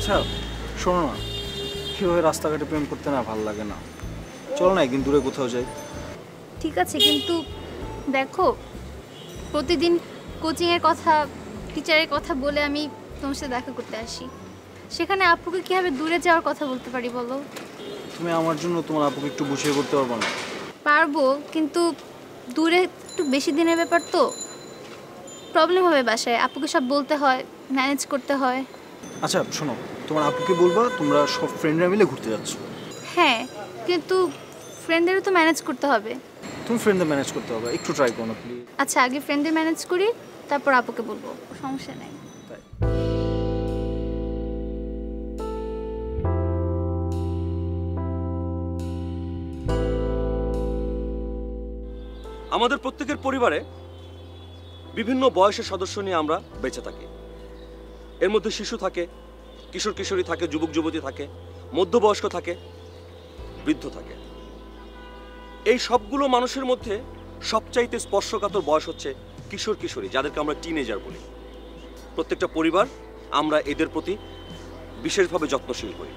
আচ্ছা শোনো না, কীভাবে রাস্তাঘাটে প্রেম করতে না ভালো লাগে না, চলো না একদিন দূরে কোথাও যাই। ঠিক আছে, কিন্তু দেখো প্রতিদিন কোচিংয়ের কথা, টিচারের কথা বলে আমি তোমার সাথে দেখা করতে আসি, সেখানে আপুকে কীভাবে দূরে যাওয়ার কথা বলতে পারি বলো? তুমি আমার জন্য তোমার আপুকে একটু বুঝিয়ে করতে পারবো না? পারবো, কিন্তু দূরে একটু বেশি দিনের ব্যাপার তো, প্রবলেম হবে বাসায়, আপুকে সব বলতে হয়, ম্যানেজ করতে হয়। আচ্ছা শোনো, তোমার আপুকে বলবা তোমরা সব ফ্রেন্ডরা মিলে ঘুরতে যাচ্ছ। হ্যাঁ, কিন্তু ফ্রেন্ডদেরও তো ম্যানেজ করতে হবে। তুমি ফ্রেন্ডদের ম্যানেজ করতে হবে, একটু ট্রাই করো না প্লিজ। আচ্ছা আগে ফ্রেন্ডদের ম্যানেজ করি, তারপর আপুকে বলবো, সমস্যা নেই। আমাদের প্রত্যেকের পরিবারে বিভিন্ন বয়সের সদস্য নিয়ে আমরা বেঁচে থাকি। এর মধ্যে শিশু থাকে, কিশোর কিশোরী থাকে, যুবক যুবতী থাকে, মধ্যবয়স্ক থাকে, বৃদ্ধ থাকে। এই সবগুলো মানুষের মধ্যে সবচাইতে স্পর্শকাতর বয়স হচ্ছে কিশোর কিশোরী, যাদেরকে আমরা টিনেজার বলি। প্রত্যেকটা পরিবার আমরা এদের প্রতি বিশেষভাবে যত্নশীল করি।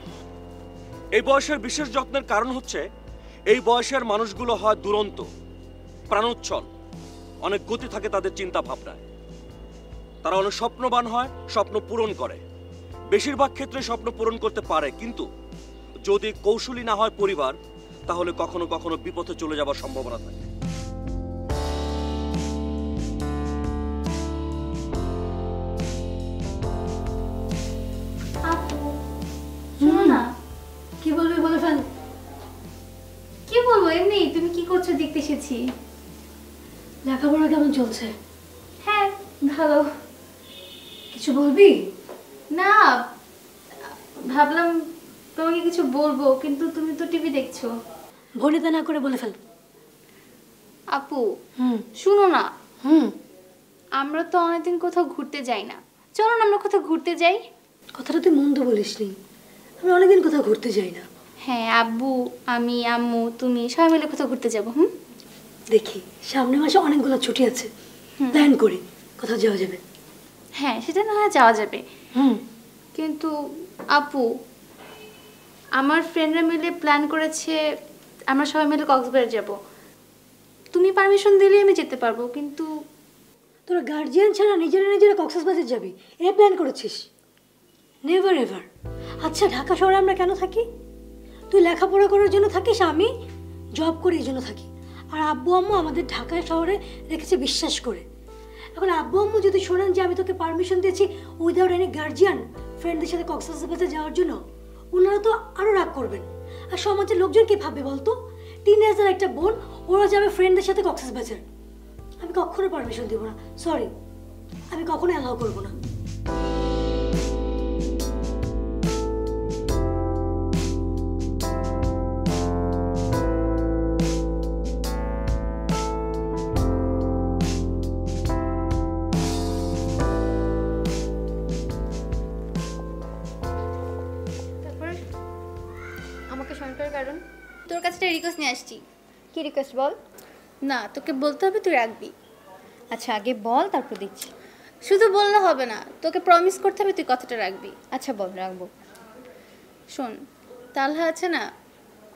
এই বয়সের বিশেষ যত্নের কারণ হচ্ছে এই বয়সের মানুষগুলো হয় দুরন্ত, প্রাণোচ্ছল, অনেক গতি থাকে তাদের চিন্তা ভাবনায়, তারা অনেক স্বপ্নবান হয়, স্বপ্ন পূরণ করে। বেশিরভাগ ক্ষেত্রে স্বপ্ন পূরণ করতে পারে, কিন্তু যদি কৌশলী না হয় পরিবার, তাহলে কখনো কখনো বিপথে চলে যাবার সম্ভাবনা থাকে। কি বলবি বলে ফেল। কি বলবো, এমনি তুমি কি করছো দেখতে এসেছি। লেখাপড়া কেমন চলছে? হ্যাঁ ভালো। কিছু বলবি? না, ভাবলাম তোমাকে কিছু বলবো, কিন্তু তুমি তো টিভি দেখছো। ভনিতা না করে বলে ফেল। আপু শুনো না, আমরা তো অনেকদিন কোথাও ঘুরতে যাই না, চলো না আমরা কোথাও ঘুরতে যাই। কথাটা তুই মন্দ বলিসনি, আমি অনেকদিন কোথাও ঘুরতে যাই না। হ্যাঁ, আব্বু, আমি, আম্মু, তুমি সবাই মিলে কোথাও ঘুরতে যাবো। দেখি সামনের মাসে অনেকগুলো ছুটি আছে, প্ল্যান করি কোথাও যাওয়া যাবে। হ্যাঁ সেটা না হয় যাওয়া যাবে, কিন্তু আপু আমার ফ্রেন্ডরা মিলে প্ল্যান করেছে আমরা সবাই মিলে কক্সবাজার যাব। তুমি পারমিশন দিলেই আমি যেতে পারবো, কিন্তু তোরা গার্জিয়ান ছাড়া নিজেরা কক্সবাজার যাবি এ প্ল্যান করেছিস? Never ever. আচ্ছা ঢাকা শহরে আমরা কেন থাকি? তুই লেখাপড়া করার জন্য থাকিস, আমি জব করি এই জন্য থাকি। আর আব্বু আম্মু আমাদের ঢাকা শহরে রেখেছে বিশ্বাস করে। এখন আব্বু আম্মু যদি শোনেন যে আমি তোকে পারমিশন দিয়েছি উইদাউট এনি গার্জিয়ান ফ্রেন্ডদের সাথে কক্সবাজার যাওয়ার জন্য, ওনারা তো আরও রাগ করবেন। আর সমাজের লোকজন কি ভাববে বলতো? টিনেজার একটা বোন, ওরা যাবে ফ্রেন্ডদের সাথে কক্সবাজার। আমি কখনো পারমিশন দিব না, সরি, আমি কখনো অ্যালাউ করবো না। কারণ তোর কাছে একটা রিকোয়েস্ট নিয়ে আসছি। কি রিকোয়েস্ট বল? না তোকে বলতে হবে, তুই রাখবি। আচ্ছা আগে বল, তারপর দিচ্ছি। শুধু বললে হবে না, তোকে প্রমিস করতে হবে তুই কথাটা রাখবি। আচ্ছা বল, রাখবো। শোন, তালহা আছে না,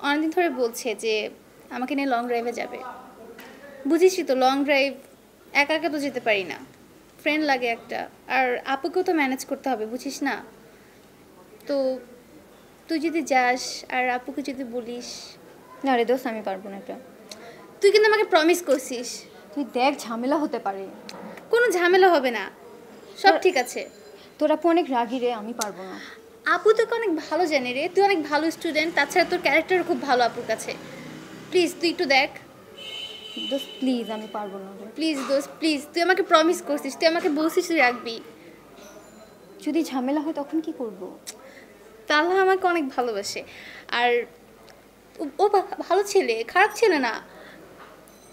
অনেকদিন ধরে বলছে যে আমাকে নিয়ে লং ড্রাইভে যাবে। বুঝিসই তো লং ড্রাইভ একা একা তো যেতে পারি না, ফ্রেন্ড লাগে একটা, আর আপুকেও তো ম্যানেজ করতে হবে, বুঝিস না? তো তুই যদি যাস আর আপুকে যদি বলিস। না রে দোস্ত, আমি পারবো না এটা। তুই কিন্তু আমাকে প্রমিস করছিস। তুই দেখ, ঝামেলা হতে পারে। কোনো ঝামেলা হবে না, সব ঠিক আছে। তোর আপু অনেক রাগি রে, আমি পারবো না। আপু তোকে অনেক ভালো জানে রে, তুই অনেক ভালো স্টুডেন্ট, তাছাড়া তোর ক্যারেক্টারও খুব ভালো আপুর কাছে। প্লিজ তুই একটু দেখ। দোস্ত প্লিজ, আমি পারবো না রে। প্লিজ দোস্ত প্লিজ, তুই আমাকে প্রমিস করছিস, তুই আমাকে বলছিস তুই রাখবি। যদি ঝামেলা হয় তখন কি করব? তাহলে আমাকে অনেক ভালোবাসে, আর ও ভালো ছেলে, খারাপ ছেলে না।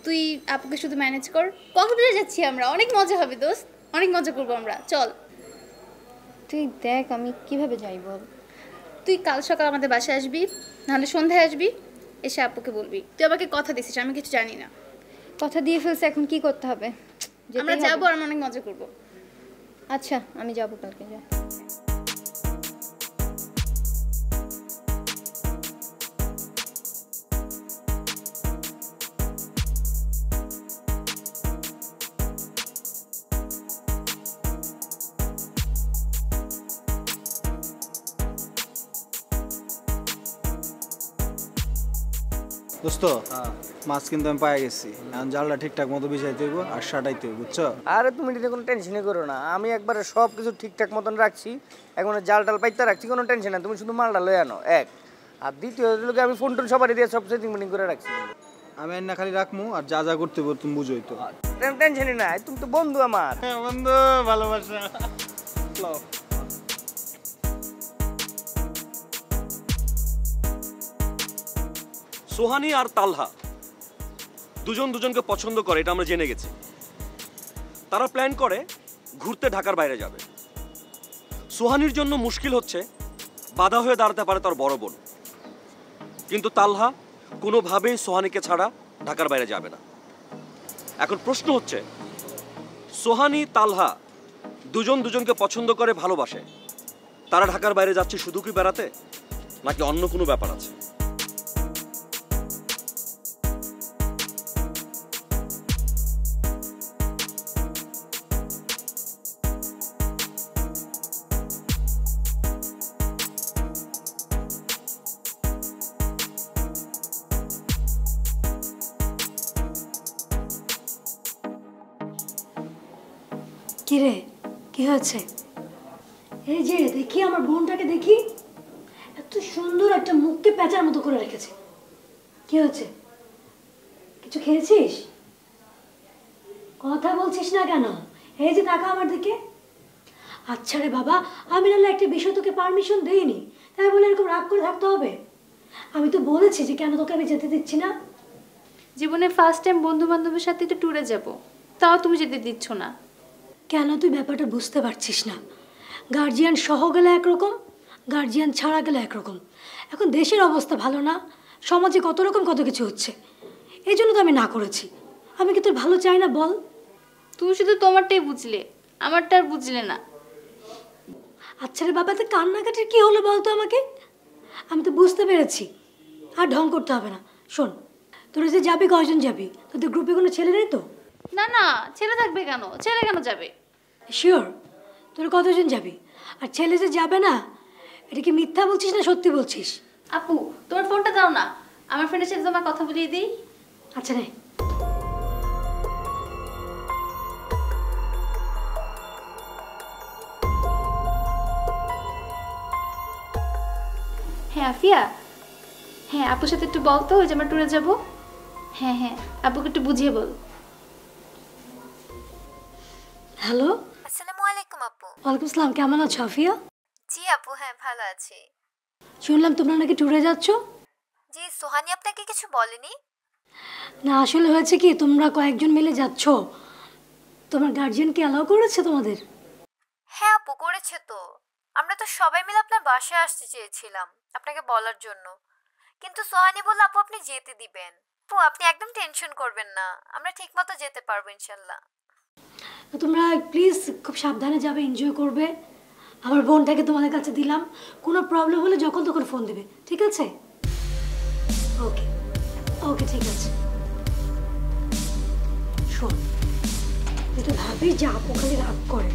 তুই আপুকে শুধু ম্যানেজ কর। কক্সবাজার যাচ্ছি আমরা, অনেক মজা হবে দোস্ত, অনেক মজা করবো আমরা, চল। তুই দেখ আমি কিভাবে যাই বল। তুই কাল সকাল আমাদের বাসায় আসবি, নাহলে সন্ধ্যায় আসবি, এসে আপুকে বলবি তুই আমাকে কথা দিছিস, আমি কিছু জানি না। কথা দিয়ে ফেলছে, এখন কি করতে হবে? আমরা যাবো আর অনেক মজা করবো। আচ্ছা আমি যাবো কালকে, যা। দোস্ত মাছ কিন্তু আমি পাই গেছি, এখন জালটা ঠিকঠাক মতো বিছাইতে হইব আর সাটাইতে হইব, বুঝছো? আরে তুমি এটা কোনো টেনশনই করো না, আমি একবারে সব কিছু ঠিকঠাক মতন রাখছি, এখন জাল টাল পাইতে রাখছি, কোনো টেনশন না, তুমি শুধু মালটা লয়ে আনো এক। আর দ্বিতীয় লোকে আমি ফোন টোন সবারই দিয়ে সব সেটিং মিটিং করে রাখছি। আমি না খালি রাখমু আর যা যা করতে হইব তুমি বুঝোই তো। টেনশনই নাই, তুমি তো বন্ধু আমার। বন্ধু ভালোবাসা। সোহানি আর তালহা দুজন দুজনকে পছন্দ করে, এটা আমরা জেনে গেছি। তারা প্ল্যান করে ঘুরতে ঢাকার বাইরে যাবে। সোহানির জন্য মুশকিল হচ্ছে বাধা হয়ে দাঁড়াতে পারে তার বড় বোন, কিন্তু তালহা কোনোভাবেই সোহানিকে ছাড়া ঢাকার বাইরে যাবে না। এখন প্রশ্ন হচ্ছে, সোহানি তালহা দুজন দুজনকে পছন্দ করে, ভালোবাসে, তারা ঢাকার বাইরে যাচ্ছে শুধু কি বেড়াতে, নাকি অন্য কোনো ব্যাপার আছে? কিরে, কি হয়েছে? এই যে দেখি আমার বোনটাকে, দেখি এত সুন্দর একটা মুখকে প্যাঁচার মতো করে রেখেছে। কি হয়েছে? কিছু খেয়েছিস? কথা বলছিস না কেন? এই যে তাকা আমার দিকে। আচ্ছা রে বাবা, আমি নাহলে একটা বিষয় তোকে পারমিশন দেইনি, তাই বলে এরকম রাগ করে থাকতে হবে? আমি তো বলেছি যে কেন তোকে আমি যেতে দিচ্ছি না। জীবনে ফার্স্ট টাইম বন্ধু বান্ধবের সাথে একটু ট্যুরে যাব, তাও তুমি যেতে দিচ্ছ না। কেন তুই ব্যাপারটা বুঝতে পারছিস না? গার্জিয়ান সহ গেলে একরকম, গার্জিয়ান ছাড়া গেলে একরকম। এখন দেশের অবস্থা ভালো না, সমাজে কত রকম কত কিছু হচ্ছে, এই জন্য তো আমি না করেছি। আমি কি তোর ভালো চাই না বল? তুমি শুধু তোমারটাই বুঝলে, আমারটা আর বুঝলে না। আচ্ছা রে বাবা, তো কান্নাকাটির কি হলো বলতো আমাকে? আমি তো বুঝতে পেরেছি, আর ঢং করতে হবে না। শোন, তোরা যে যাবি, কয়জন যাবি? তোদের গ্রুপে কোনো ছেলে নেই তো? না না, ছেলে থাকবে কেন? ছেলে কেন যাবে? শিওর তোরা কতজন যাবি? আর ছেলে যে যাবে না, এটা কি মিথ্যা বলছিস না সত্যি বলছিস? আপু, তোমার ফোনটা দাও না, আমার ফ্রেন্ডের সাথে তোমার কথা বলিয়ে দিই। আচ্ছা নে। হ্যাঁ আফিয়া, হ্যাঁ আপুর সাথে একটু বল তো, ওই যে আমরা ট্যুরে যাবো। হ্যাঁ হ্যাঁ, আপুকে একটু বুঝিয়ে বল। হ্যালো। আসসালামু আলাইকুম আপু। ওয়ালাইকুম আসসালাম, কেমন আছো আফিয়া? জি আপু, হ্যাঁ ভালো আছি। শুনলাম তোমরা নাকি ট্যুরে যাচ্ছ? জি, সোহানি আপনাকে কিছু বলেনি? না, আসলে হয়েছে কি, তোমরা কয়েকজন মিলে যাচ্ছ, তোমার গার্জিয়ান কি অ্যালাউ করেছে তোমাদের? হ্যাঁ আপু, করেছে তো। আমরা তো সবাই মিলে আপনার বাসায় আসতে চেয়েছিলাম আপনাকে বলার জন্য, কিন্তু সোহানি বলল আপু আপনি যেতে দিবেন। আপু আপনি একদম টেনশন করবেন না, আমরা ঠিকমতো যেতে পারবো ইনশাল্লাহ। তোমরা প্লিজ খুব সাবধানে যাবে, এনজয় করবে। আমার বোনটাকে তোমাদের কাছে দিলাম, কোনো প্রবলেম হলে যখন তখন ফোন দেবে, ঠিক আছে? ওকে ওকে, ঠিক আছে। শোন, তুই তো ভাবি যে আপু খালি রাগ করে,